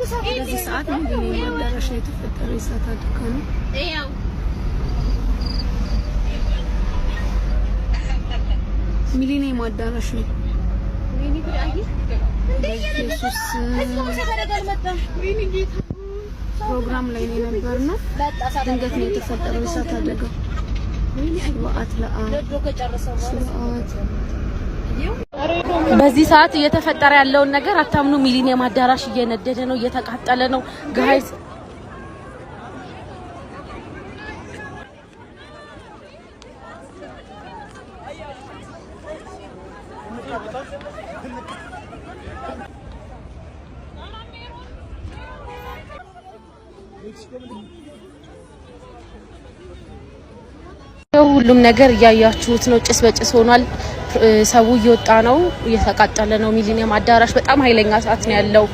በዚህ ሰዓት ሚሊኒየም አዳራሽ ላይ የተፈጠረ የእሳት አደጋ ነው። ሚሊኒየም አዳራሽ ነው። ኢየሱስ ፕሮግራም ላይ ነው ነበርና ድንገት ነው የተፈጠረው የእሳት አደጋ። በዚህ ሰዓት እየተፈጠረ ያለውን ነገር አታምኑ። ሚሊኒየም አዳራሽ እየነደደ ነው፣ እየተቃጠለ ነው ጋይስ። ሁሉም ነገር እያያችሁት ነው። ጭስ በጭስ ሆኗል። ሰው እየወጣ ነው፣ እየተቃጠለ ነው። ሚሊኒየም አዳራሽ በጣም ኃይለኛ ሰዓት ነው ያለው።